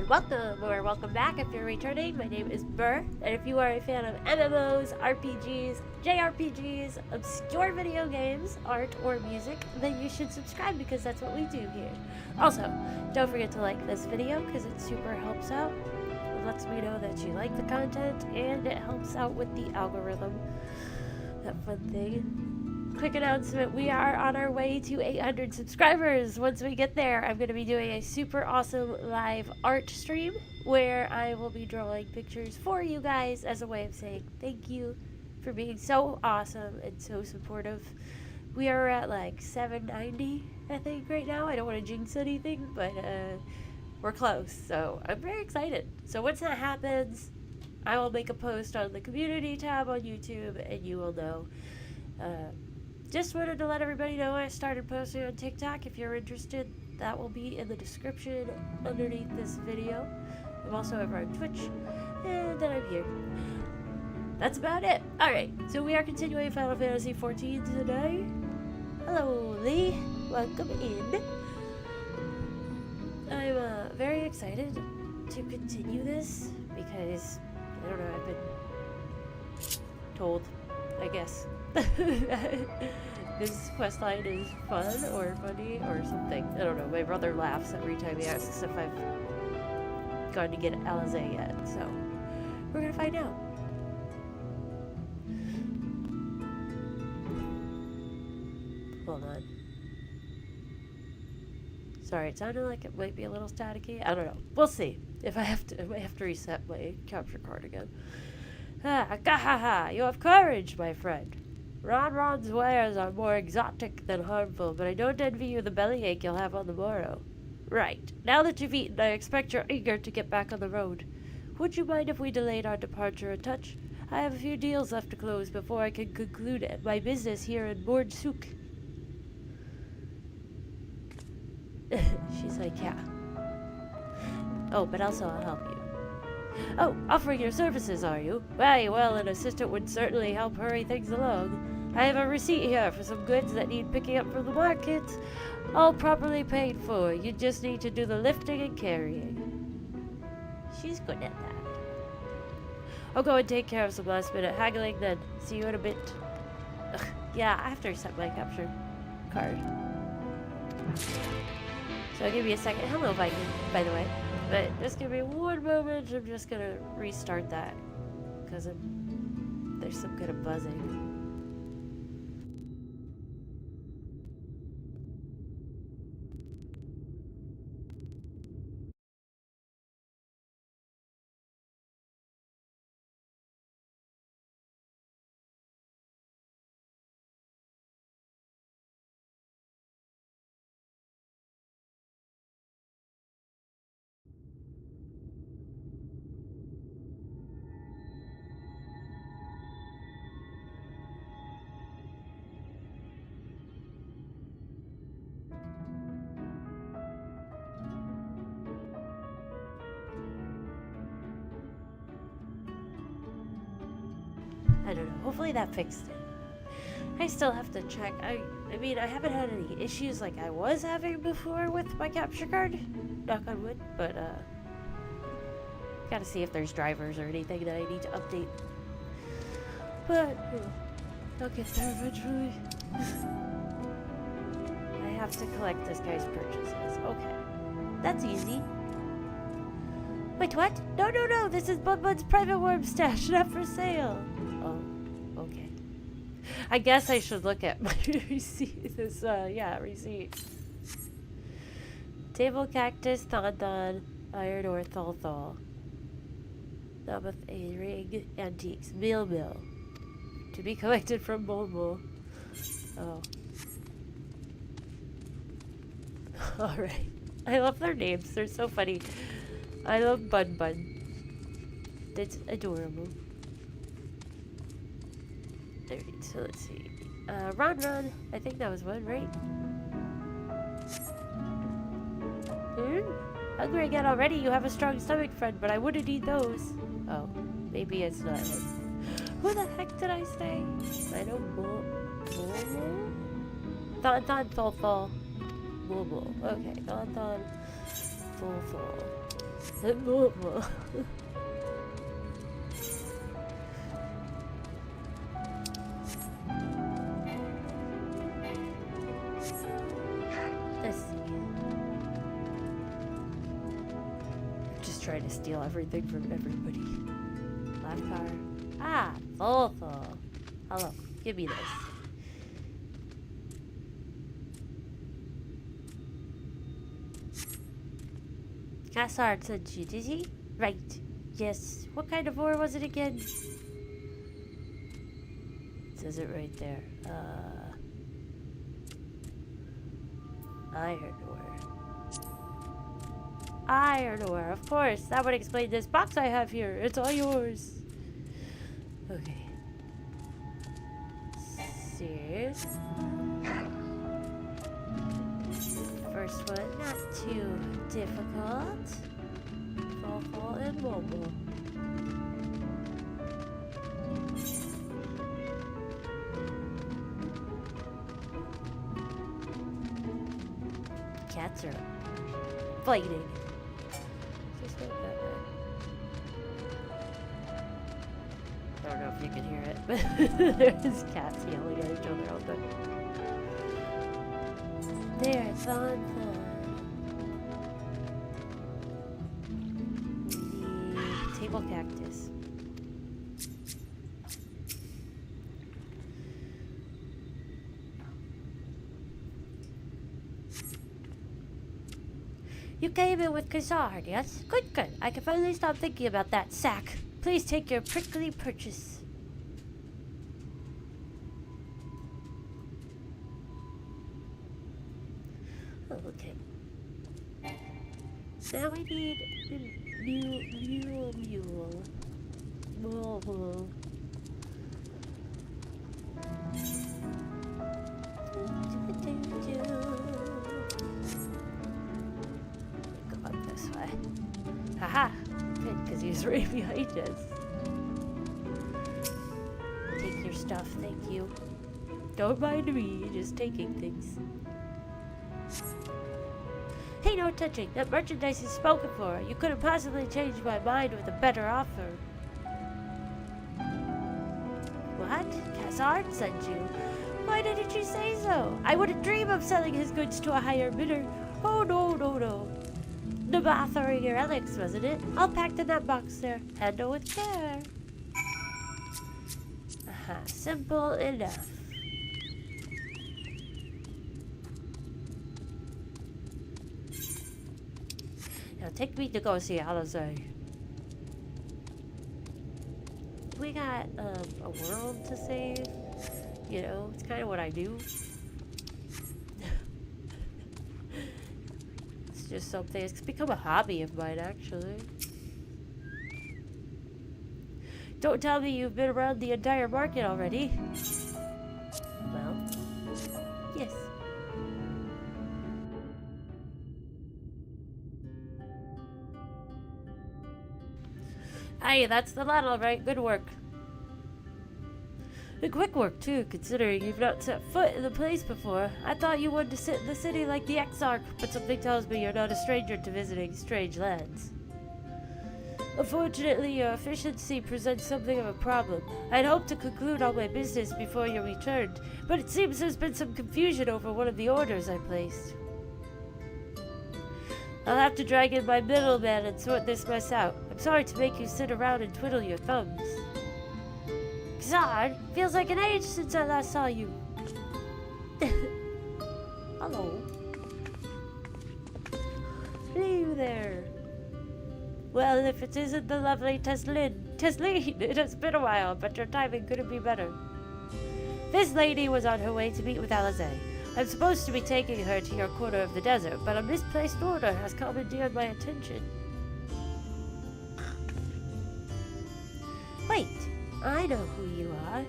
welcome or welcome back if you're returning. My name is Burr, and if you are a fan of MMOs, RPGs, JRPGs, obscure video games, art, or music, then you should subscribe because that's what we do here. Also, don't forget to like this video because it super helps out. It lets me know that you like the content, and it helps out with the algorithm. That fun thing. Quick announcement, we are on our way to 800 subscribers. Once we get there, I'm going to be doing a super awesome live art stream where I will be drawing pictures for you guys as a way of saying thank you for being so awesome and so supportive. We are at like 790, I think, right now. I don't want to jinx anything, but we're close, so I'm very excited. So once that happens, I will make a post on the community tab on YouTube, and you will know. Just wanted to let everybody know I started posting on TikTok. If you're interested, that will be in the description underneath this video. I'm also over on Twitch, and then I'm here. That's about it. Alright, so we are continuing Final Fantasy XIV today. Hello, Lee. Welcome in. I'm very excited to continue this because, I don't know, I've been told, I guess. This questline is fun or funny or something. I don't know. My brother laughs every time he asks if I've gone to get Alisae yet, so we're gonna find out. Hold on. Sorry, it sounded like it might be a little staticky. I don't know. We'll see. If I might have to reset my capture card again. Ah, gahaha! You have courage, my friend. Ron's wares are more exotic than harmful, but I don't envy you the bellyache you'll have on the morrow. Right. Now that you've eaten, I expect you're eager to get back on the road. Would you mind if we delayed our departure a touch? I have a few deals left to close before I can conclude my business here in Bordsuk. She's like, yeah. Oh, but also I'll help you. Oh, offering your services, are you? Well, an assistant would certainly help hurry things along. I have a receipt here for some goods that need picking up from the market. All properly paid for. You just need to do the lifting and carrying. She's good at that. I'll go and take care of some last-minute haggling then. See you in a bit. Ugh, yeah, I have to reset my capture card. So I'll give you a second. Hello, Viking, by the way. But just give me one moment. I'm just gonna restart that because there's some kind of buzzing. I don't know. Hopefully that fixed it. I still have to check. I mean, I haven't had any issues like I was having before with my capture card. Knock on wood. But, gotta see if there's drivers or anything that I need to update. But, I'll get there eventually. I have to collect this guy's purchases. Okay. That's easy. Wait, what? No. This is Bud's private worm stash, not for sale. Oh, okay. I guess I should look at my receipt. Receipt. Table cactus, thon, iron ore, thol. Naboth a ring, antiques, mill. To be collected from Momo. Oh. Alright. I love their names. They're so funny. I love Bun. That's adorable. Alright, so let's see. Ron. I think that was one, right? Hungry again already? You have a strong stomach, friend, but I wouldn't eat those. Oh, maybe it's not him. Who the heck did I say? I don't know. Thon, thol. Okay, thon, thol. Let's see. Just trying to steal everything from everybody. Life card. Ah, Fofo. Hello, give me this. Cashapp sent you, did he? Right. Yes. What kind of ore was it again? It says it right there. Iron ore. Iron ore, of course. That would explain this box I have here. It's all yours. Okay. Serious. First one, not too difficult. Awful and mobile. Cats are fighting. Just like that way. I don't know if you can hear it, but there's cats yelling at each other all the time. There, it's on the table cactus. You came in with Cashapp, yes? Good, good. I can finally stop thinking about that sack. Please take your prickly purchase. Oh, okay. Now we need mule. Go up this way. Haha! Good, because he's right behind us. Take your stuff, thank you. Don't mind me, just taking things. Hey, no touching. That merchandise is spoken for. You couldn't possibly change my mind with a better offer. What? Cashapp sent you? Why didn't you say so? I wouldn't dream of selling his goods to a higher bidder. Oh, no. The bathering your relics, wasn't it? I'll pack in that box there. Handle with care. Aha, simple enough. Now take me to go see Alisae. We got a world to save. You know, it's kind of what I do. It's just something, it's become a hobby of mine actually. Don't tell me you've been around the entire market already. Well, yes. Aye, that's the lad, all right. Good work. And quick work, too, considering you've not set foot in the place before. I thought you wanted to sit in the city like the XIV, but something tells me you're not a stranger to visiting strange lands. Unfortunately, your efficiency presents something of a problem. I'd hoped to conclude all my business before you returned, but it seems there's been some confusion over one of the orders I placed. I'll have to drag in my middleman and sort this mess out. I'm sorry to make you sit around and twiddle your thumbs. Xard, feels like an age since I last saw you. Hello. Hello there. Well, if it isn't the lovely Tesleen, it has been a while, but your timing couldn't be better. This lady was on her way to meet with Alisae. I'm supposed to be taking her to your corner of the desert, but a misplaced order has commandeered my attention. Wait, I know who you are.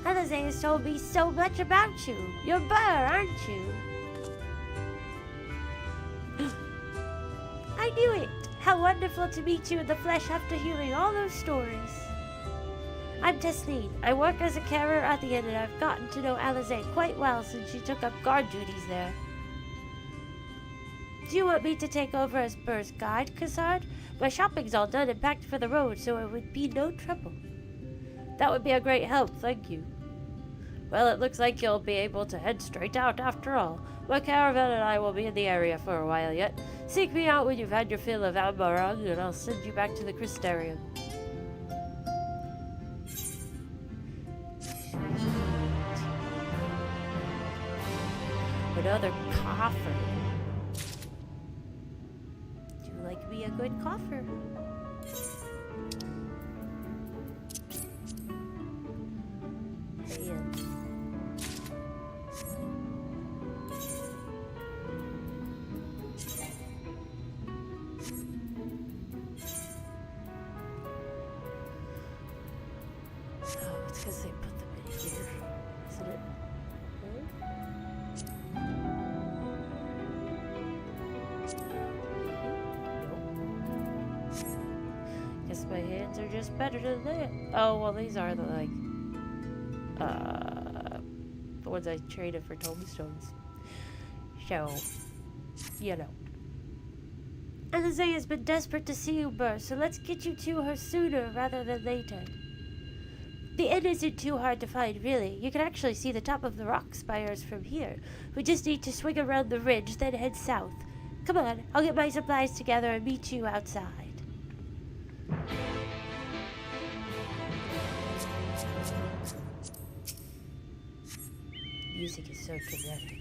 Alisae has told me so much about you. You're Burr, aren't you? I knew it! How wonderful to meet you in the flesh after hearing all those stories. I'm Tesleen. I work as a carer at the inn, and I've gotten to know Alisae quite well since she took up guard duties there. Do you want me to take over as Burr's guide, Cashapp? My shopping's all done and packed for the road, so it would be no trouble. That would be a great help, thank you. Well, it looks like you'll be able to head straight out after all. My caravan and I will be in the area for a while yet. Seek me out when you've had your fill of Amarang, and I'll send you back to the Crystarium. Another coffer. Do you like me a good coffer? Because they put them in here, isn't it? Nope. Guess my hands are just better than that. Oh, well, these are the, like, the ones I traded for tombstones. So, you know. Alisae has been desperate to see you, Burr, so let's get you to her sooner rather than later. The inn isn't too hard to find, really. You can actually see the top of the rock spires from here. We just need to swing around the ridge, then head south. Come on, I'll get my supplies together and meet you outside. Music is so kinetic.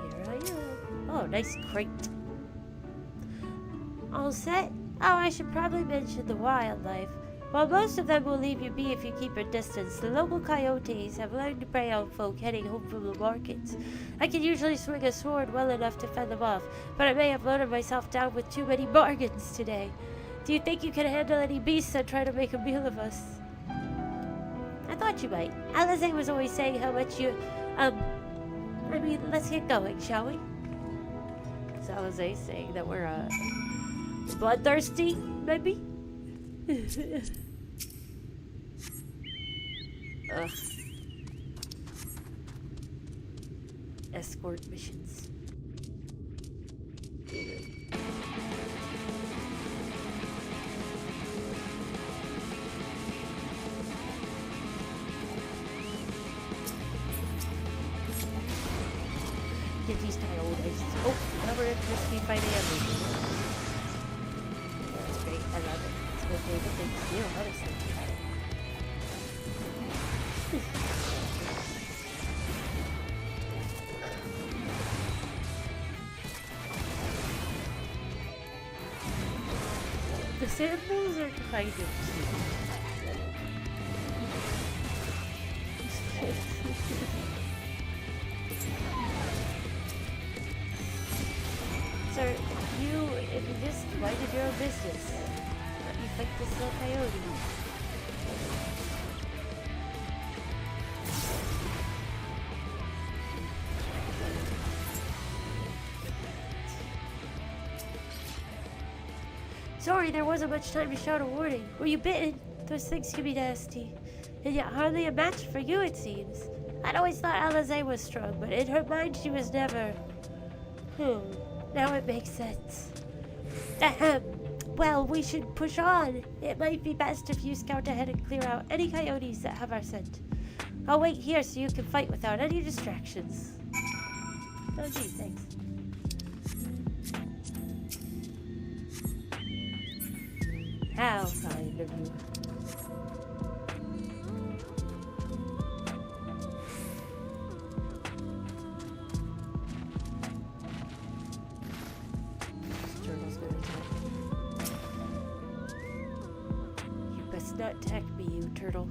Here I am. Oh, nice crate. All set? Oh, I should probably mention the wildlife. While most of them will leave you be if you keep your distance, the local coyotes have learned to prey on folk heading home from the markets. I can usually swing a sword well enough to fend them off, but I may have loaded myself down with too many bargains today. Do you think you can handle any beasts that try to make a meal of us? I thought you might. Alisae was always saying how much you, I mean, let's get going, shall we? Is Alisae saying that we're, bloodthirsty, maybe? Ugh. Escort missions. Get these coyotes. Oh, now we're interested by the everything. That's great. I love it. It's my favorite thing to do, honestly. The samples are kind of cute. Sir, if you just minded your own business, let me fight this little coyote. Sorry, there wasn't much time to shout a warning. Were you bitten? Those things can be nasty. And yet hardly a match for you, it seems. I'd always thought Alisae was strong, but in her mind she was never... Now it makes sense. Ahem. Well, we should push on. It might be best if you scout ahead and clear out any coyotes that have our scent. I'll wait here so you can fight without any distractions. Oh, gee, thanks. How kind of you. Not attack me, you turtle.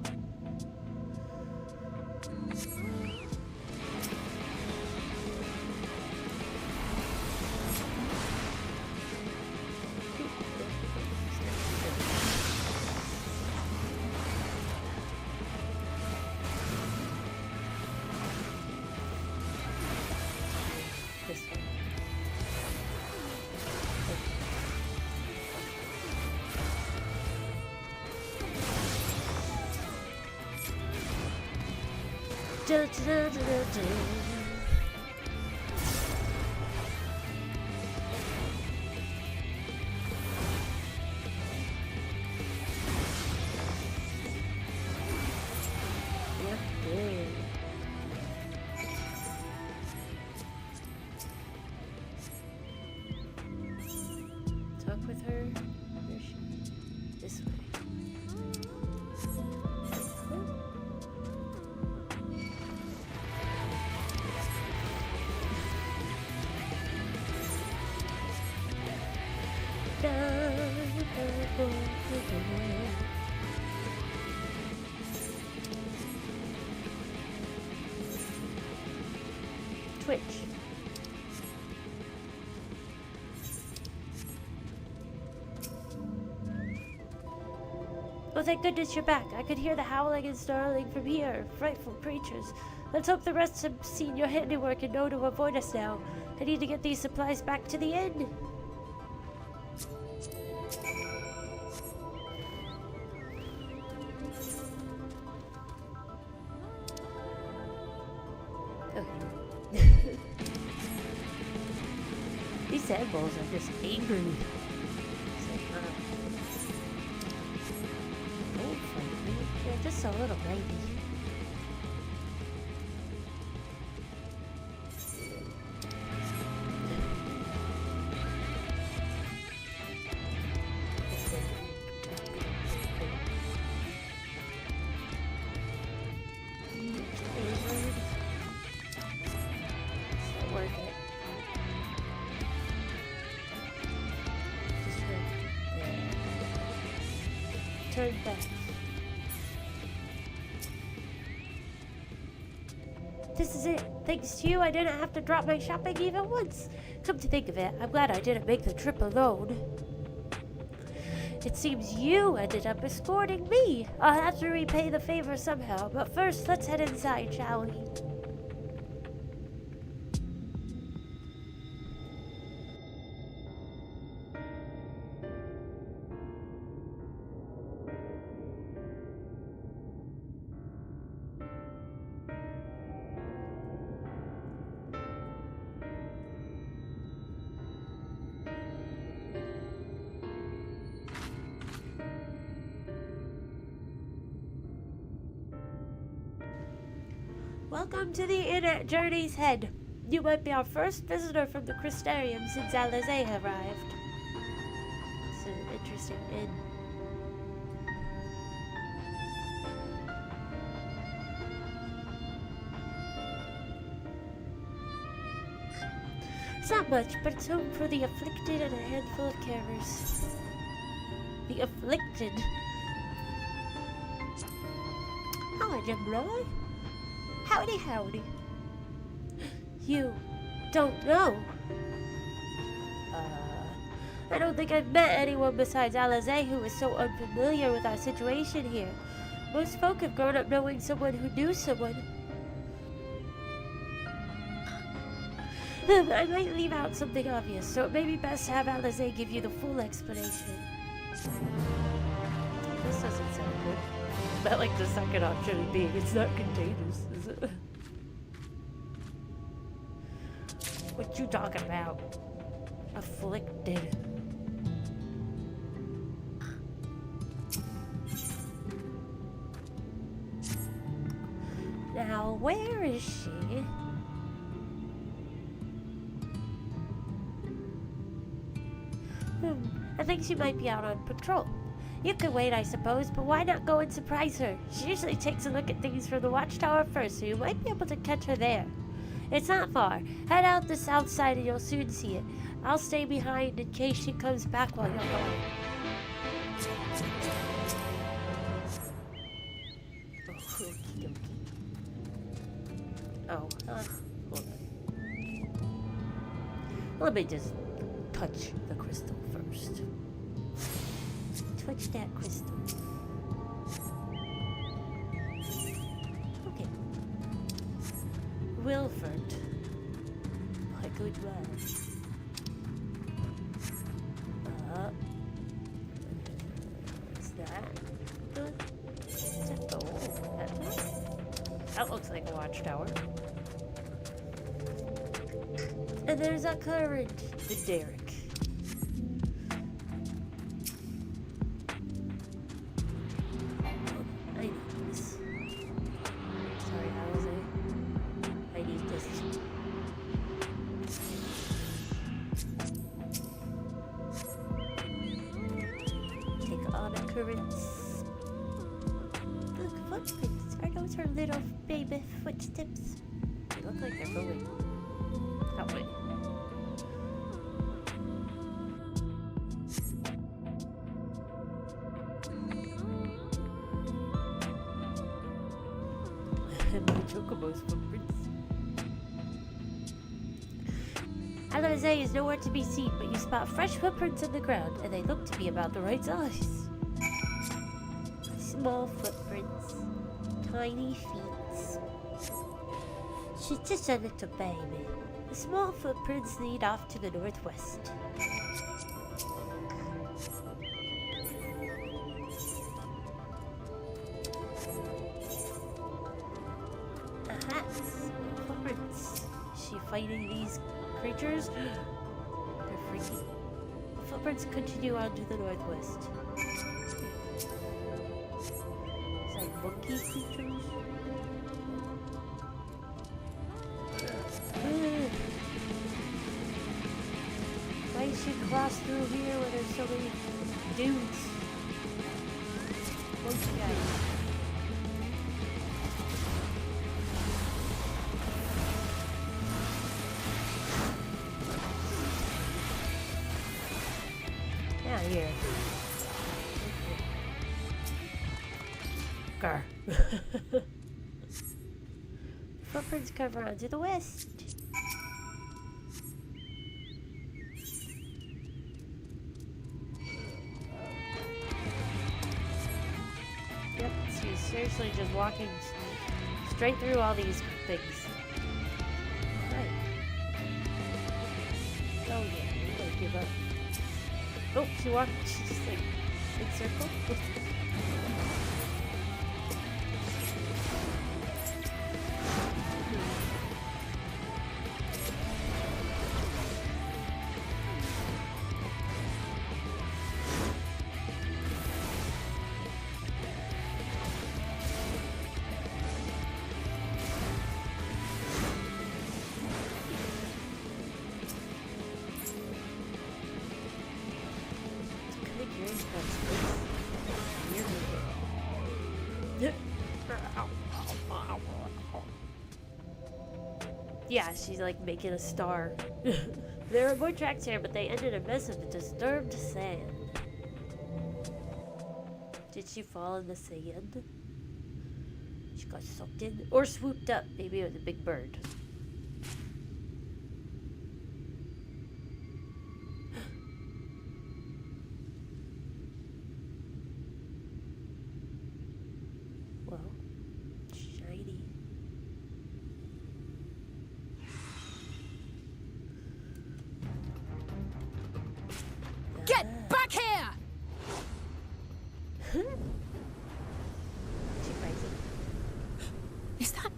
This one. Dun, dun, dun, dun, dun. Talk with her. Where is she? This way. Twitch. Oh, thank goodness you're back. I could hear the howling and snarling from here. Frightful creatures. Let's hope the rest have seen your handiwork and know to avoid us now. I need to get these supplies back to the inn. These sandballs are just angry. It's like, don't fight me. They're just a little baby. Turn back. This is it. Thanks to you, I didn't have to drop my shopping even once. Come to think of it, I'm glad I didn't make the trip alone. It seems you ended up escorting me. I'll have to repay the favor somehow, but first, let's head inside, shall we? Welcome to the inn at Journey's Head. You might be our first visitor from the Crystarium since Alisae arrived. It's an interesting inn. It's not much, but it's home for the afflicted and a handful of carers. The afflicted? Hi, Jimroy. Howdy, howdy. You don't know? I don't think I've met anyone besides Alisae who is so unfamiliar with our situation here. Most folk have grown up knowing someone who knew someone. I might leave out something obvious, so it may be best to have Alisae give you the full explanation. This doesn't sound good. But like the second option being it's not contagious, is it? What you talking about? Afflicted. Now, where is she? I think she might be out on patrol. You could wait, I suppose, but why not go and surprise her? She usually takes a look at things from the watchtower first, so you might be able to catch her there. It's not far. Head out the south side and you'll soon see it. I'll stay behind in case she comes back while you're gone. Oh, hold on. Let me just touch the crystal first. Touch that crystal. Okay. Wilford. My good man. Is that good? Is that the that looks like a watchtower. And there's our current, the derrick. I need this. Sorry, Alisae. I need this. Take on a currents. Look, footprints. Are those her little baby footsteps? They look like they're going that way. My chocobo's footprints. Alisae is nowhere to be seen, but you spot fresh footprints on the ground, and they look to be about the right size. Small footprints, tiny feet. She's just a little baby. The small footprints lead off to the northwest. Aha! Small footprints. Is she fighting these creatures? They're freaky. The footprints continue on to the northwest. It's like monkey creatures. Why should she cross through here where there's so many dudes? Monkey guys. Out here. Gar. Footprints cover on to the west. Yep, she's seriously just walking straight through all these things. Right. Oh yeah, we don't give up. Oh, she walked, she just like, big circle. Yeah, she's like making a star. There are more tracks here, but they ended a mess of disturbed sand. Did she fall in the sand? She got sucked in? Or swooped up. Maybe it was a big bird. Well, shiny. Get back here! She crazy. Is that...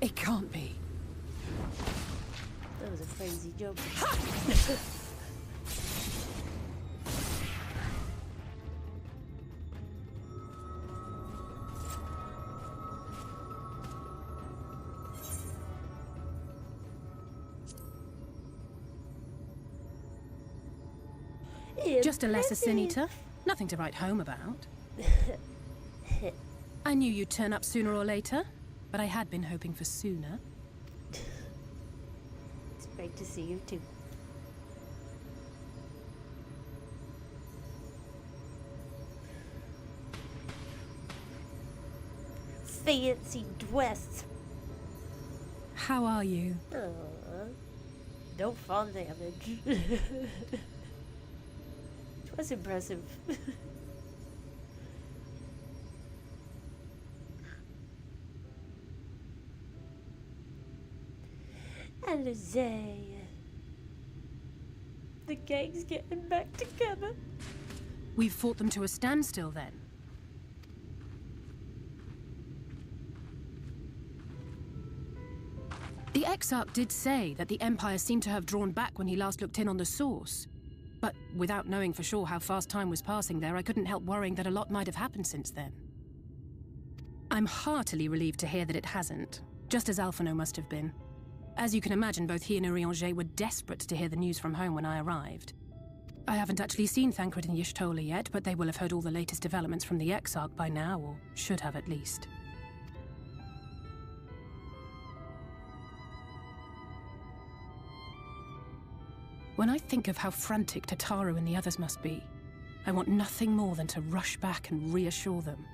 It can't be. That was a crazy joke. Just a lesser sin eater. Nothing to write home about. I knew you'd turn up sooner or later, but I had been hoping for sooner. It's great to see you too. Fancy dress. How are you? No fall damage. It was impressive. Alisae. The gang's getting back together. We've fought them to a standstill then. The Exarch did say that the Empire seemed to have drawn back when he last looked in on the source. But without knowing for sure how fast time was passing there, I couldn't help worrying that a lot might have happened since then. I'm heartily relieved to hear that it hasn't, just as Alphino must have been. As you can imagine, both he and Urianger were desperate to hear the news from home when I arrived. I haven't actually seen Thancred and Y'shtola yet, but they will have heard all the latest developments from the Exarch by now, or should have at least. When I think of how frantic Tataru and the others must be, I want nothing more than to rush back and reassure them.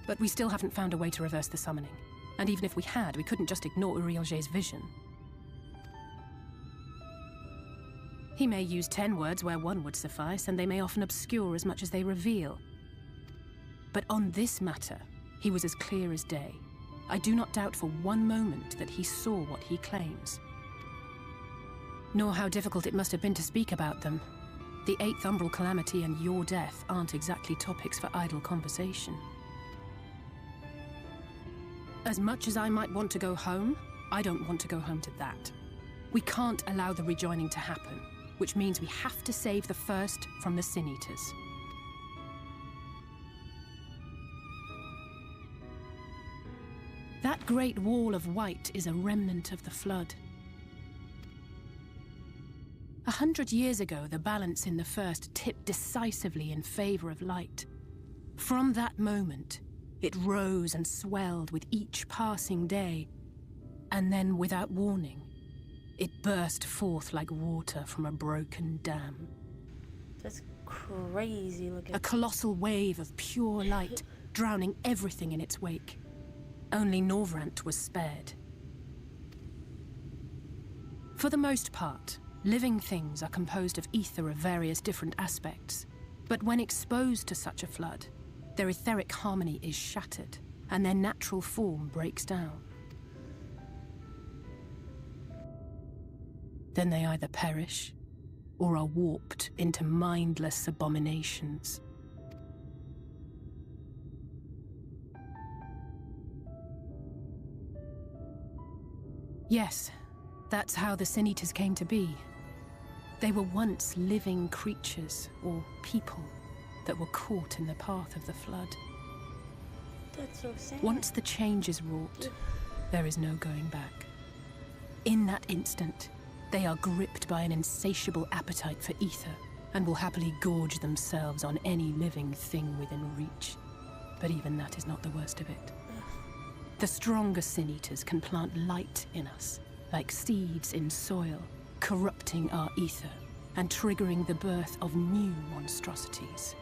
But we still haven't found a way to reverse the summoning. And even if we had, we couldn't just ignore Urianger's vision. He may use 10 words where one would suffice, and they may often obscure as much as they reveal. But on this matter, he was as clear as day. I do not doubt for one moment that he saw what he claims. Nor how difficult it must have been to speak about them. The 8th Umbral Calamity and your death aren't exactly topics for idle conversation. As much as I might want to go home, I don't want to go home to that. We can't allow the rejoining to happen, which means we have to save the first from the Sin Eaters. That great wall of white is a remnant of the Flood. 100 years ago, the balance in the First tipped decisively in favor of light. From that moment, it rose and swelled with each passing day, and then, without warning, it burst forth like water from a broken dam. That's crazy looking. A colossal wave of pure light, drowning everything in its wake. Only Norvrant was spared. For the most part, living things are composed of ether of various different aspects. But when exposed to such a flood, their etheric harmony is shattered, and their natural form breaks down. Then they either perish, or are warped into mindless abominations. Yes, that's how the Sin Eaters came to be. They were once living creatures, or people, that were caught in the path of the Flood. That's so sad. Once the change is wrought, there is no going back. In that instant, they are gripped by an insatiable appetite for ether, and will happily gorge themselves on any living thing within reach. But even that is not the worst of it. The stronger Sin Eaters can plant light in us, like seeds in soil, corrupting our ether, and triggering the birth of new monstrosities.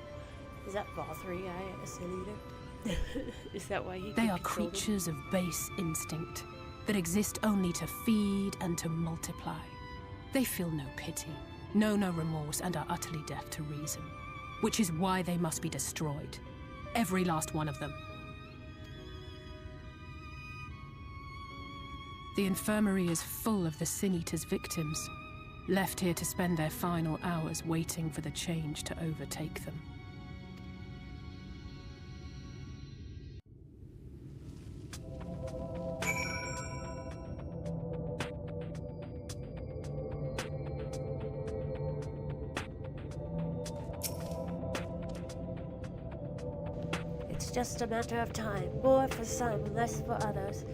Is that Valtteri guy a Sin Eater? Is that why he They are creatures of base instinct, that exist only to feed and to multiply. They feel no pity, know no remorse, and are utterly deaf to reason. Which is why they must be destroyed. Every last one of them. The infirmary is full of the Sin Eaters' victims, left here to spend their final hours waiting for the change to overtake them. It's just a matter of time, more for some, less for others.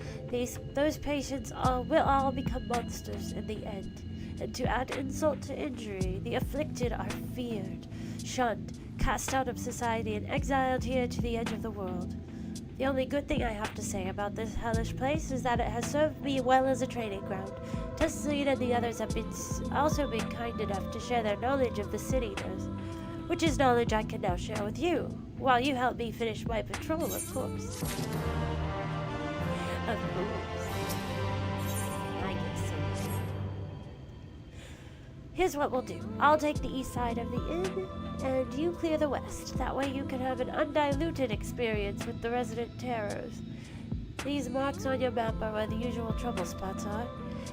Those patients will all become monsters in the end. And to add insult to injury, the afflicted are feared, shunned, cast out of society, and exiled here to the edge of the world. The only good thing I have to say about this hellish place is that it has served me well as a training ground. Tusslyn and the others have also been kind enough to share their knowledge of the Sin Eaters, which is knowledge I can now share with you, while you help me finish my patrol, of course. Of course. I guess so. Here's what we'll do. I'll take the east side of the inn, and you clear the west. That way you can have an undiluted experience with the resident terrors. These marks on your map are where the usual trouble spots are.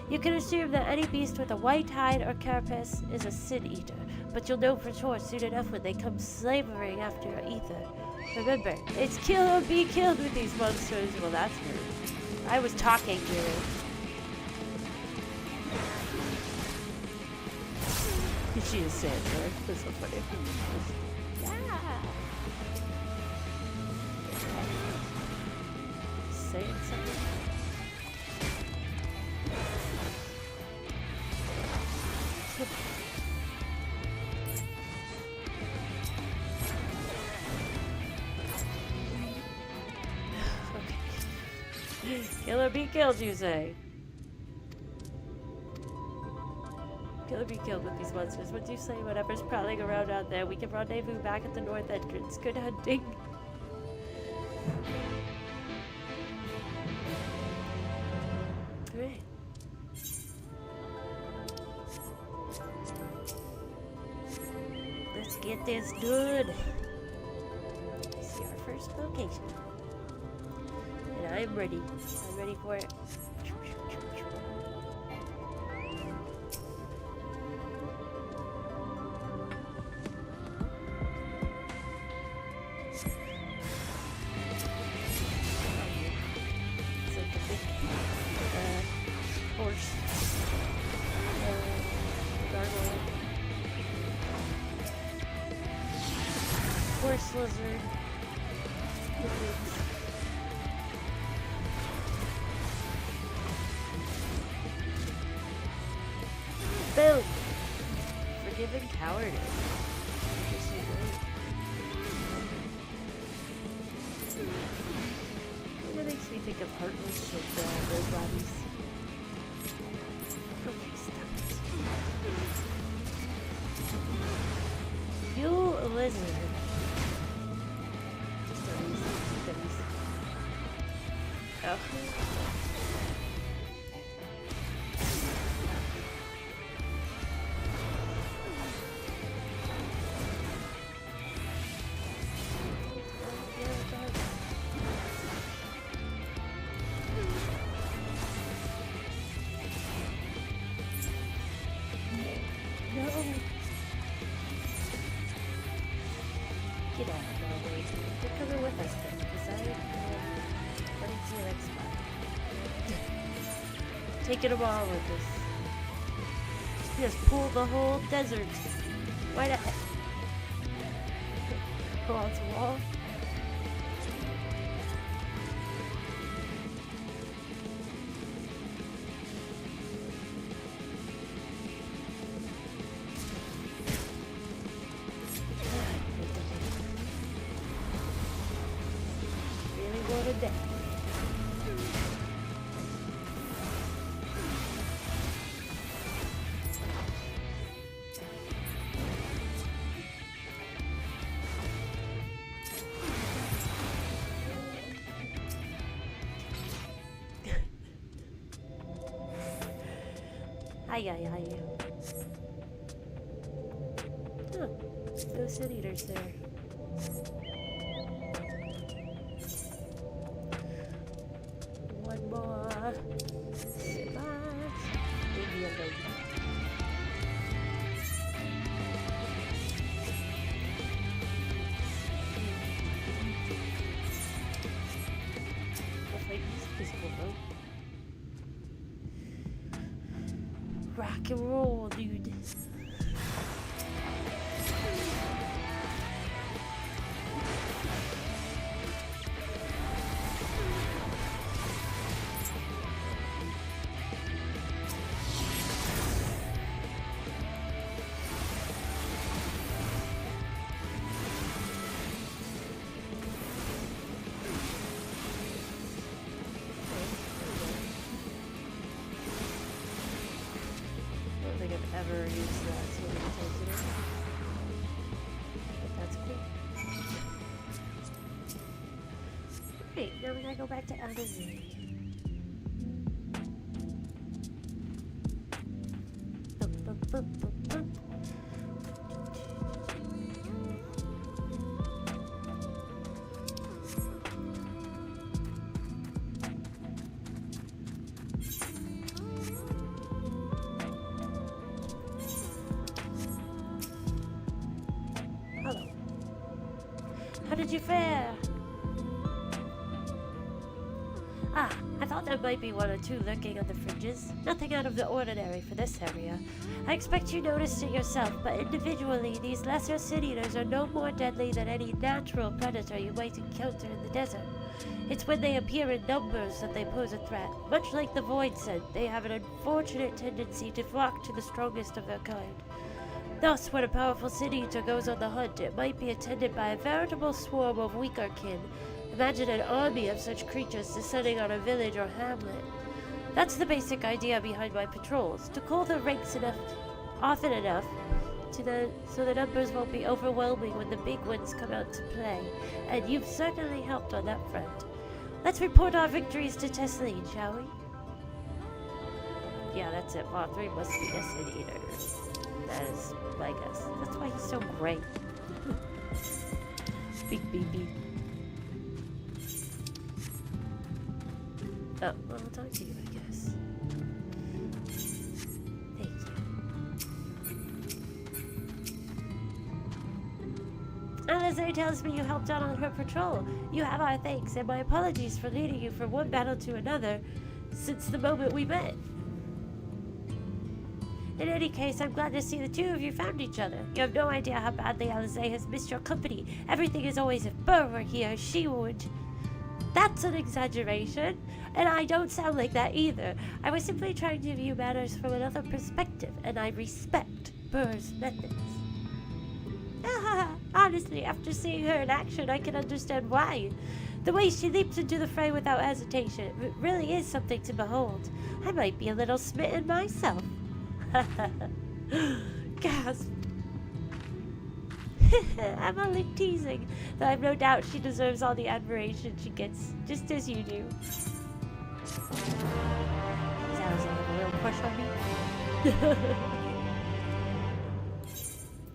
You can assume that any beast with a white hide or carapace is a Sin Eater, but you'll know for sure soon enough when they come slavering after your ether. Remember, it's kill or be killed with these monsters. Well, that's good. I was talking here. She is Sandra. That's so funny. Yeah. Saying something. Okay. Killer be killed, you say? Killer be killed with these monsters. What do you say? Whatever's prowling around out there, we can rendezvous back at the north entrance. Good hunting. Alright. Let's get this done. See our first location. And I'm ready. I'm ready for it. Horse lizard. Boom! Forgiven cowardice. That makes me think of heartless shit, those bodies. Okay, stop it. You lizard. Oh. No. Get out of my way. You're coming with us then, because I'm running to the next spot. Taking them all with us. Just pull the whole desert. Why not? Wall to wall. Really wanted that. Hi. Huh. No sin eaters there. One more. Smash. Maybe a little. Hopefully this is cool. Rock and roll, dude. Ever used that sort of intensity. But that's cool. Great, now we gotta go back to Alisae. How did you fare? Ah, I thought there might be one or two lurking on the fringes. Nothing out of the ordinary for this area. I expect you noticed it yourself, but individually, these lesser sin-eaters are no more deadly than any natural predator you might encounter in the desert. It's when they appear in numbers that they pose a threat. Much like the Void scent, they have an unfortunate tendency to flock to the strongest of their kind. Thus, when a powerful sin-eater goes on the hunt, it might be attended by a veritable swarm of weaker kin. Imagine an army of such creatures descending on a village or hamlet. That's the basic idea behind my patrols, to call the ranks often enough so the numbers won't be overwhelming when the big ones come out to play, and you've certainly helped on that front. Let's report our victories to Tesleen, shall we? Yeah, that's it. Part 3 must be the sin-eater. That is my guess. That's why he's so great. Beep, beep, beep. Oh, well, I'll talk to you, I guess. Thank you. Alisae tells me you helped out on her patrol. You have our thanks, and my apologies for leading you from one battle to another since the moment we met. In any case, I'm glad to see the two of you found each other. You have no idea how badly Alisae has missed your company. Everything is always if Burr were here, she would... That's an exaggeration, and I don't sound like that either. I was simply trying to view matters from another perspective, and I respect Burr's methods. Honestly, after seeing her in action, I can understand why. The way she leaps into the fray without hesitation, it really is something to behold. I might be a little smitten myself. Gasp. I'm only teasing, though I've no doubt she deserves all the admiration she gets, just as you do. Is Alisae have a real crush on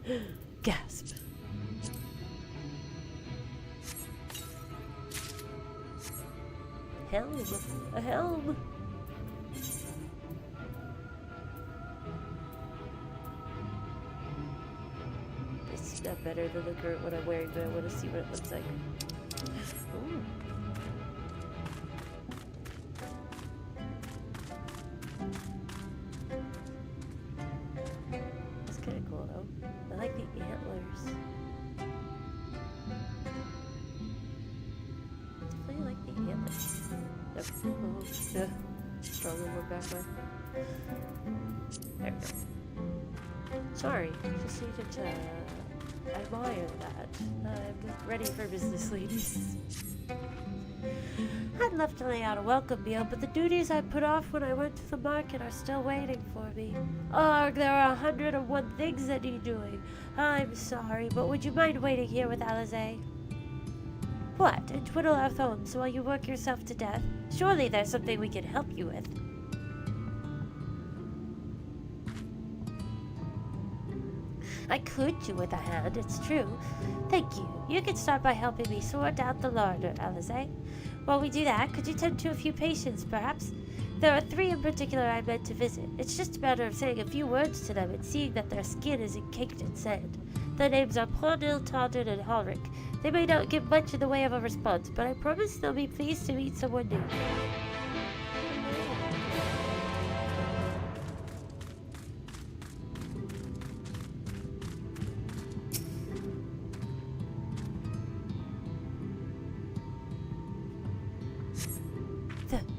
me? Gasp. Helm! A helm! It's not better than the current one I'm wearing, but I want to see what it looks like. Ooh. It's kind of cool though. I like the antlers. Definitely like the antlers. Nope. Oh, yeah. Stronger one back there. There we go. Sorry, just needed to admire that. I'm ready for business, ladies. I'd love to lay out a welcome meal, but the duties I put off when I went to the market are still waiting for me. Oh, there are 101 things that need doing. I'm sorry, but would you mind waiting here with Alisae? What, and twiddle our thumbs while you work yourself to death? Surely there's something we can help you with. I could do with a hand, it's true. Thank you. You can start by helping me sort out the larder, Alisae. While we do that, could you tend to a few patients, perhaps? There are 3 in particular I meant to visit. It's just a matter of saying a few words to them and seeing that their skin isn't caked in sand. Their names are Plonil, Taunton, and Halric. They may not give much in the way of a response, but I promise they'll be pleased to meet someone new.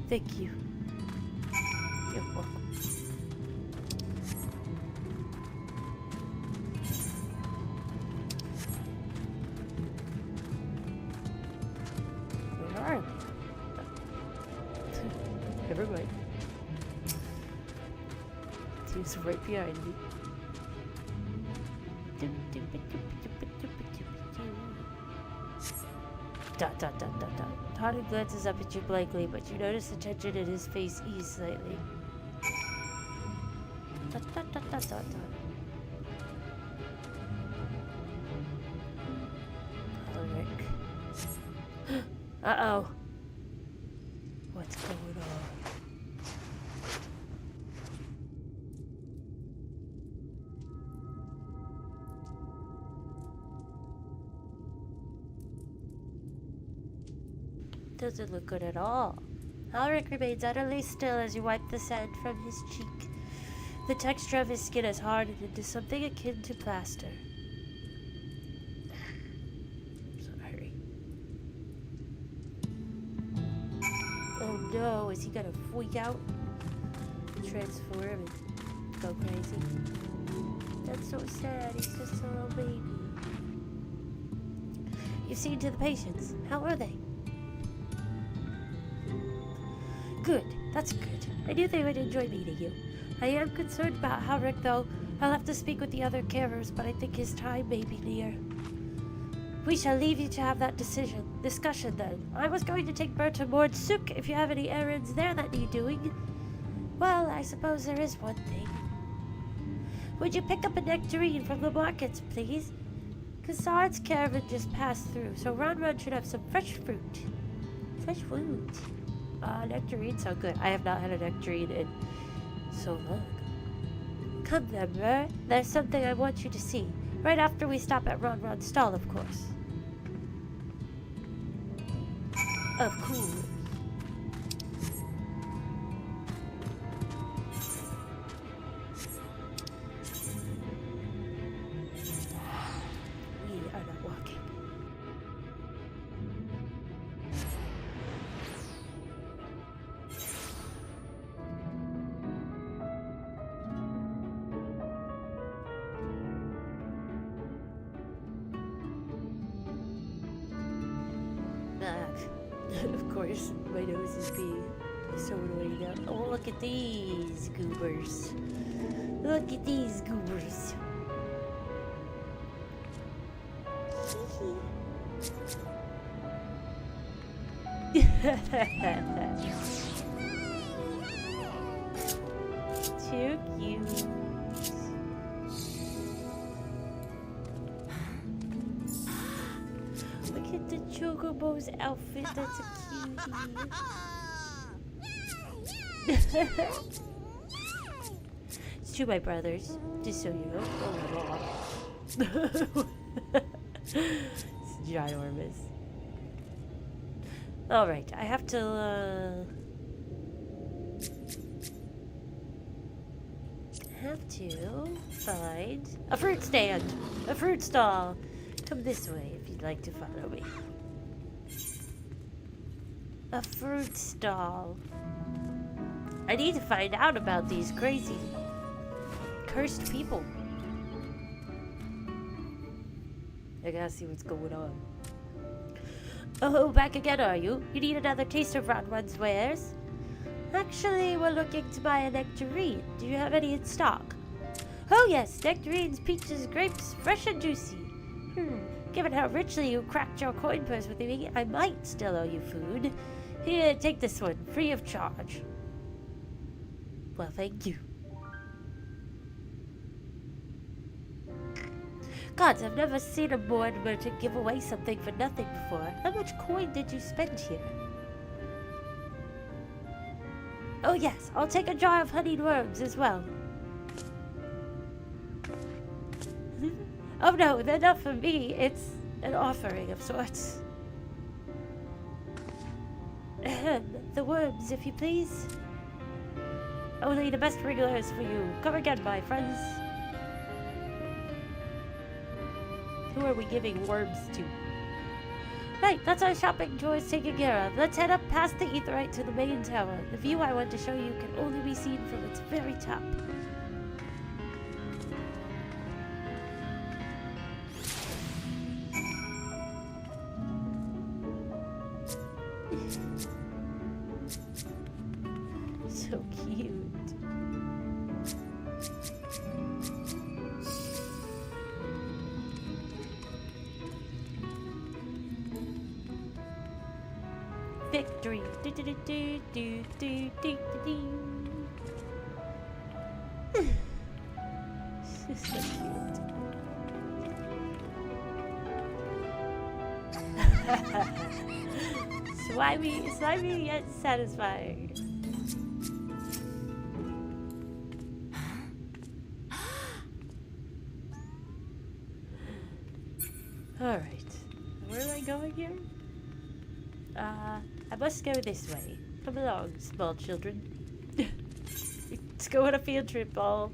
Thank you. You're welcome. Where are they? Never mind. He's right behind me. Dot dot dot dot dot. Taunton glances up at you blankly, but you notice the tension in his face ease slightly. Dot dot dot dot dot dot. Alric. Uh-oh. What's going on? Doesn't look good at all. Alric remains utterly still as you wipe the sand from his cheek. The texture of his skin has hardened into something akin to plaster. Sorry. Oh no, is he gonna freak out? Transform and go crazy? That's so sad, he's just a little baby. You've seen to the patients. How are they? Good, that's good. I knew they would enjoy meeting you. I am concerned about Alric, though. I'll have to speak with the other carers, but I think his time may be near. We shall leave you to have that discussion then. I was going to take Bert to Mordsuk if you have any errands there that need doing. Well, I suppose there is one thing. Would you pick up a nectarine from the markets, please? Cassard's caravan just passed through, so Ron should have some fresh fruit. Fresh fruit. Nectarines sound good. I have not had a nectarine in so long. Come then, Mer. There's something I want you to see. Right after we stop at Ron's stall, of course. Of course. We are not walking. Of course, my nose is being so annoying now. Oh, look at these goobers. Look at these goobers. Too cute. Look at the Chocobo's outfit, that's a cutie. It's to my brothers, just so you know. Oh, it's ginormous. Alright, I have to, find a fruit stand, a fruit stall. Come this way if you'd like to follow me. A fruit stall. I need to find out about these crazy, cursed people. I gotta see what's going on. Oh, back again, are you? You need another taste of Ron's wares? Actually, we're looking to buy a nectarine. Do you have any in stock? Oh yes, nectarines, peaches, grapes, fresh and juicy. Given how richly you cracked your coin purse with me, I might still owe you food. Here, take this one, free of charge. Well, thank you. Gods, I've never seen a board merchant give away something for nothing before. How much coin did you spend here? Oh yes, I'll take a jar of honeyed worms as well. Oh no, they're not for me. It's an offering of sorts. The worms, if you please. Only the best wrigglers for you. Come again, my friends. Who are we giving worms to? Right, that's our shopping chores taken care of. Let's head up past the Aetheryte to the main tower. The view I want to show you can only be seen from its very top. So cute. Victory. Do, do, do, do, do, do, do, do. She's so cute. Slimy yet satisfying. Alright. Where am I going here? I must go this way. Come along, small children. Let's go on a field trip, all.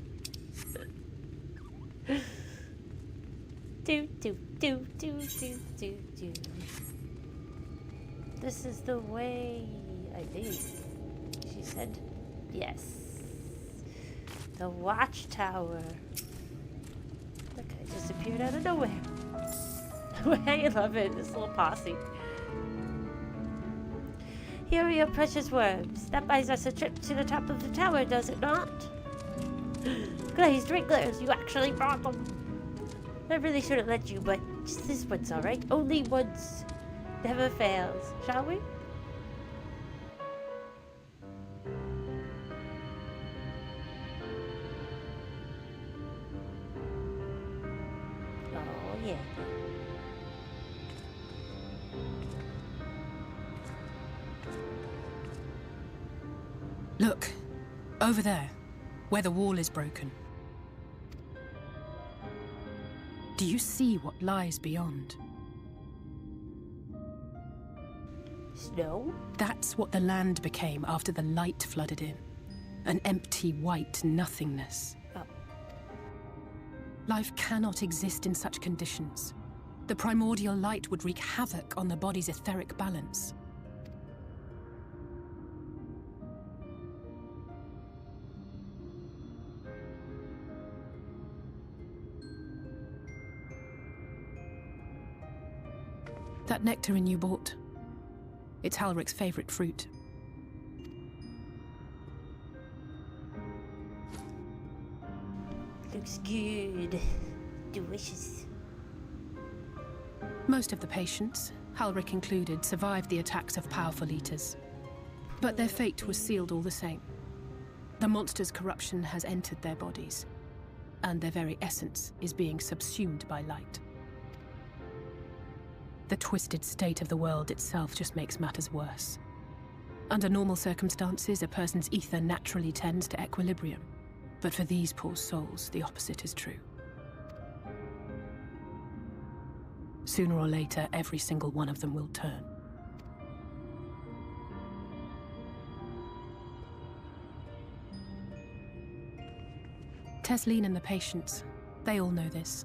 Do, do, do, do, do, do, do. This is the way, I think. She said, yes. The watchtower. That guy just appeared out of nowhere. I love it, this little posse. Here are your precious worms. That buys us a trip to the top of the tower, does it not? Glazed wrigglers, you actually brought them. I really shouldn't let you, but just this once, alright? Only once. Never fails. Shall we? Oh, yeah. Look, over there, where the wall is broken. Do you see what lies beyond? Snow? That's what the land became after the light flooded in. An empty white nothingness. Oh. Life cannot exist in such conditions. The primordial light would wreak havoc on the body's etheric balance. That nectarine you bought, it's Halric's favorite fruit. Looks good. Delicious. Most of the patients, Halric included, survived the attacks of powerful eaters. But their fate was sealed all the same. The monster's corruption has entered their bodies, and their very essence is being subsumed by light. The twisted state of the world itself just makes matters worse. Under normal circumstances, a person's ether naturally tends to equilibrium. But for these poor souls, the opposite is true. Sooner or later, every single one of them will turn. Tesleen and the patients, they all know this.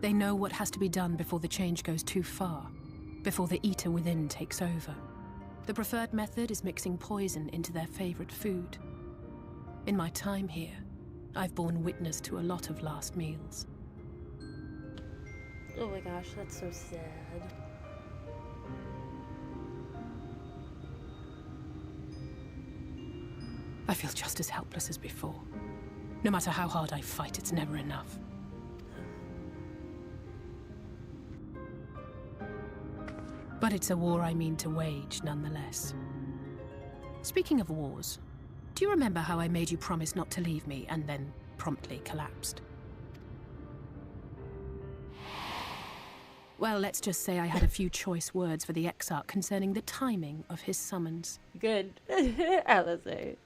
They know what has to be done before the change goes too far, before the eater within takes over. The preferred method is mixing poison into their favorite food. In my time here, I've borne witness to a lot of last meals. Oh my gosh, that's so sad. I feel just as helpless as before. No matter how hard I fight, it's never enough. But it's a war I mean to wage, nonetheless. Speaking of wars, do you remember how I made you promise not to leave me and then promptly collapsed? Well, let's just say I had a few choice words for the Exarch concerning the timing of his summons. Good. Alisae.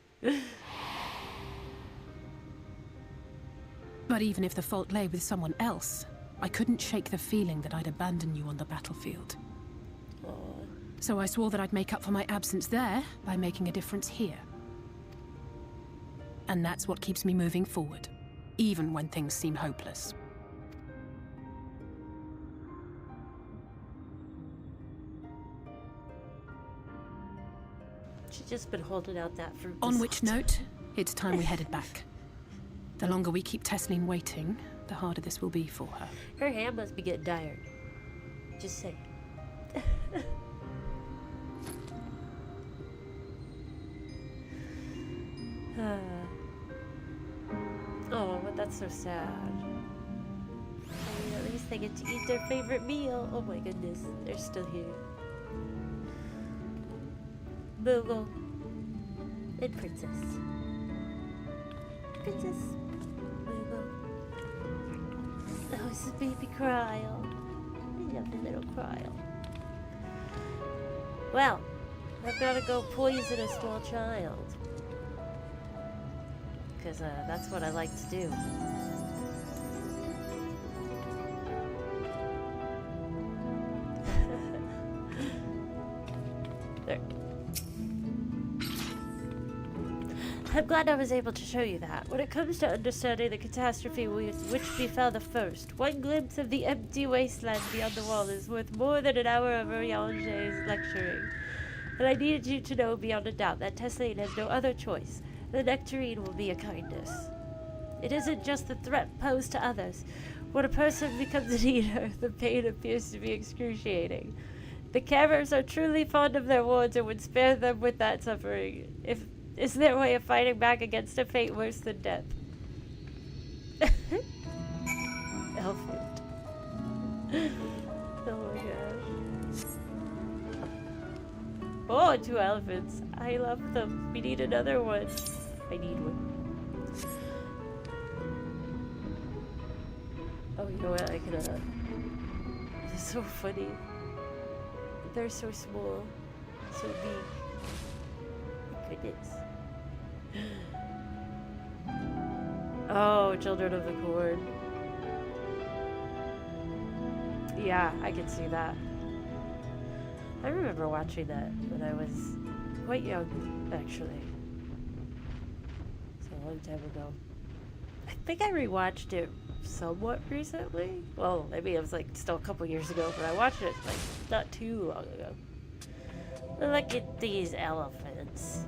But even if the fault lay with someone else, I couldn't shake the feeling that I'd abandon you on the battlefield. So I swore that I'd make up for my absence there by making a difference here. And that's what keeps me moving forward, even when things seem hopeless. She's just been holding out that fruit. On which note, it's time we headed back. The longer we keep Tesleen waiting, the harder this will be for her. Her hand must be getting tired. Just saying. Oh, but that's so sad. I mean, at least they get to eat their favorite meal. Oh my goodness, they're still here. Moogle and Princess. Princess. Moogle. Oh, it's a baby Cryle. I love the little Cryle. Well, I've got to go poison a small child. Because that's what I like to do. There. I'm glad I was able to show you that. When it comes to understanding the catastrophe which befell the first, one glimpse of the empty wasteland beyond the wall is worth more than an hour of Ariange's lecturing. And I needed you to know beyond a doubt that Tesseline has no other choice. The nectarine will be a kindness. It isn't just the threat posed to others. When a person becomes an eater, the pain appears to be excruciating. The carers are truly fond of their wards and would spare them with that suffering. Is their way of fighting back against a fate worse than death? Elephant. Oh my gosh. Oh, 2 elephants. I love them. We need another one. I need one. Oh, you know what? I can, They're so funny. They're so small. So big. Goodness. Oh, Children of the Corn. Yeah, I can see that. I remember watching that when I was quite young, actually. It's a long time ago. I think I rewatched it somewhat recently. Well, I mean, it was like still a couple years ago, but I watched it like not too long ago. Look at these elephants.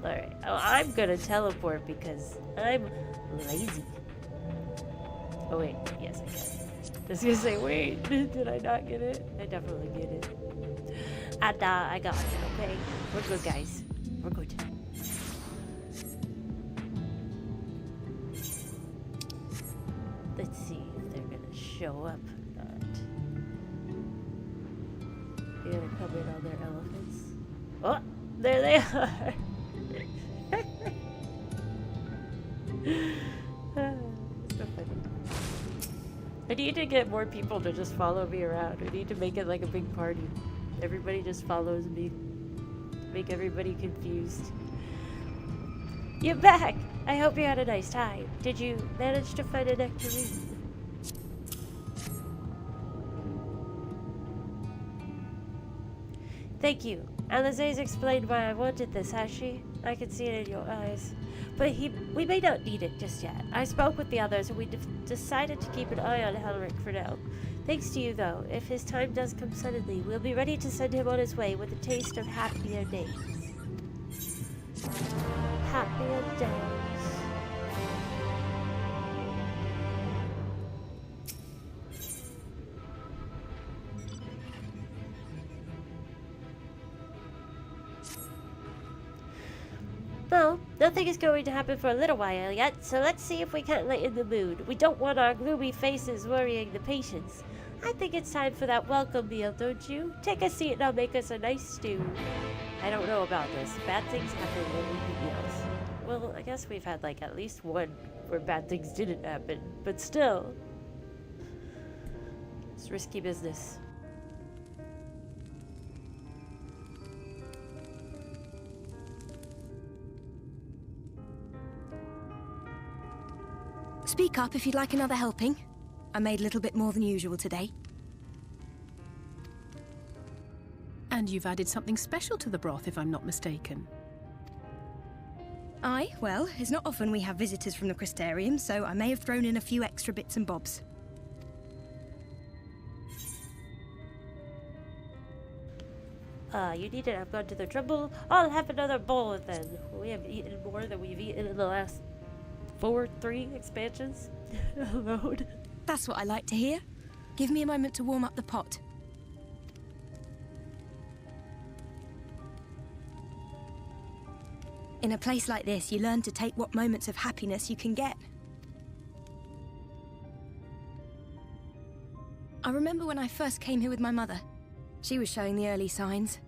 Alright, oh, I'm gonna teleport because I'm lazy. Oh wait, yes I can. I was gonna say, wait, did I not get it? I definitely get it. I got it, okay? We're good, guys. We're good. Let's see if they're gonna show up or not. They're gonna come in on their elephants. Oh, there they are! So funny. I need to get more people to just follow me around. I need to make it like a big party. Everybody just follows me. Make everybody confused. You're back! I hope you had a nice time. Did you manage to find a nectarine? Thank you. Alisae's explained why I wanted this, has she? I can see it in your eyes. But we may not need it just yet. I spoke with the others and we decided to keep an eye on Helric for now. Thanks to you, though. If his time does come suddenly, we'll be ready to send him on his way with a taste of happier days. Happier days. Well, nothing is going to happen for a little while yet, so let's see if we can't lighten the mood. We don't want our gloomy faces worrying the patients. I think it's time for that welcome meal, don't you? Take a seat and I'll make us a nice stew. I don't know about this. Bad things happen when we eat meals. Well, I guess we've had like at least one where bad things didn't happen, but still. It's risky business. Speak up if you'd like another helping. I made a little bit more than usual today. And you've added something special to the broth, if I'm not mistaken. Aye, well, it's not often we have visitors from the Crystarium, so I may have thrown in a few extra bits and bobs. You needn't have gone to the trouble. I'll have another bowl then. We have eaten more than we've eaten in the last 3 expansions alone. That's what I like to hear. Give me a moment to warm up the pot. In a place like this, you learn to take what moments of happiness you can get. I remember when I first came here with my mother. She was showing the early signs.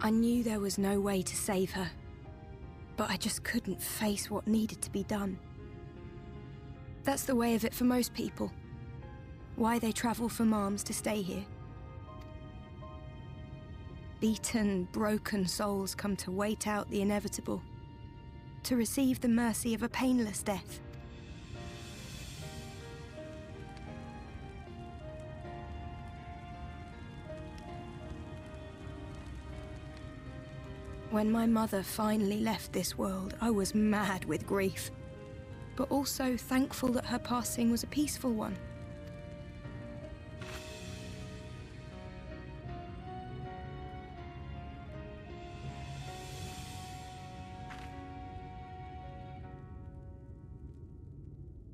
I knew there was no way to save her, but I just couldn't face what needed to be done. That's the way of it for most people. Why they travel from arms to stay here. Beaten, broken souls come to wait out the inevitable, to receive the mercy of a painless death. When my mother finally left this world, I was mad with grief, but also thankful that her passing was a peaceful one.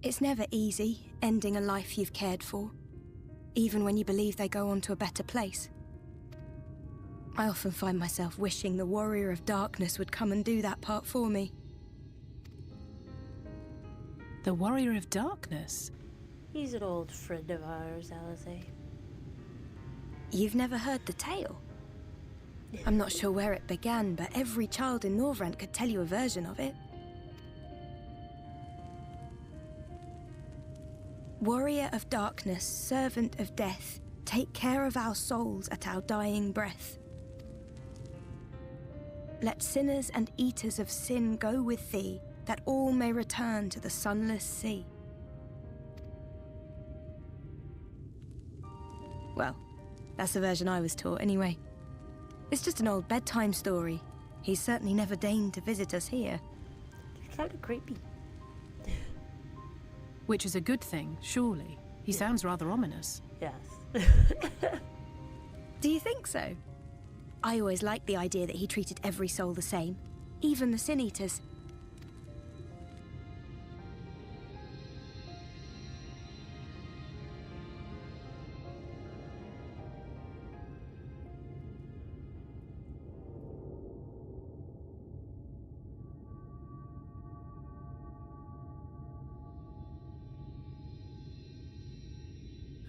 It's never easy, ending a life you've cared for, even when you believe they go on to a better place. I often find myself wishing the Warrior of Darkness would come and do that part for me. The Warrior of Darkness? He's an old friend of ours, Alisae. You've never heard the tale? I'm not sure where it began, but every child in Norvrent could tell you a version of it. Warrior of Darkness, servant of death, take care of our souls at our dying breath. Let sinners and eaters of sin go with thee, that all may return to the sunless sea. Well, that's the version I was taught anyway. It's just an old bedtime story. He's certainly never deigned to visit us here. It's kind of creepy. Which is a good thing, surely. He sounds rather ominous. Yes. Do you think so? I always liked the idea that he treated every soul the same, even the Sin Eaters.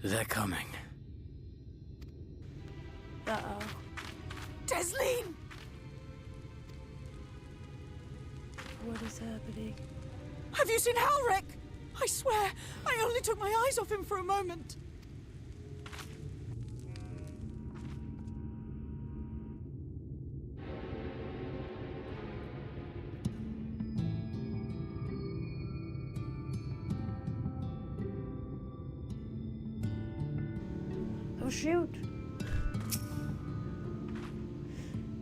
They're coming. Uh-oh. Deslene! What is happening? Have you seen Halric? I swear, I only took my eyes off him for a moment. Oh, shoot.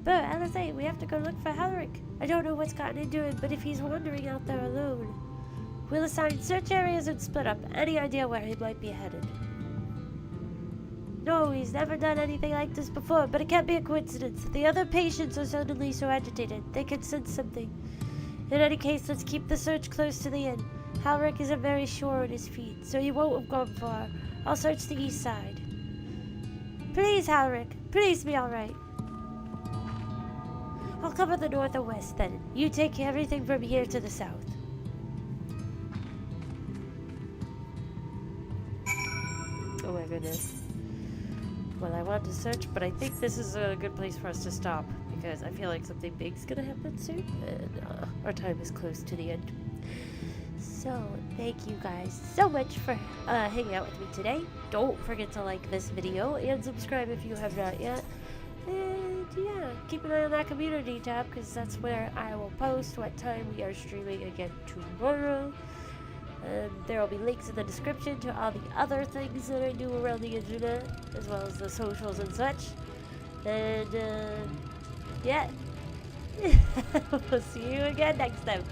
But Alisae, we have to go look for Halric. I don't know what's gotten into him, but if he's wandering out there alone, we'll assign search areas and split up. Any idea where he might be headed? No, he's never done anything like this before, but it can't be a coincidence. The other patients are suddenly so agitated. They could sense something. In any case, let's keep the search close to the inn. Halric isn't very sure on his feet, so he won't have gone far. I'll search the east side. Please, Halric. Please be alright. I'll cover the north and west then. You take everything from here to the south. Oh my goodness. Well, I want to search, but I think this is a good place for us to stop, because I feel like something big's gonna happen soon, and our time is close to the end. So, thank you guys so much for hanging out with me today. Don't forget to like this video and subscribe if you have not yet. And yeah, keep an eye on that community tab, because that's where I will post what time we are streaming again tomorrow. There will be links in the description to all the other things that I do around the internet, as well as the socials and such. And yeah, we'll see you again next time.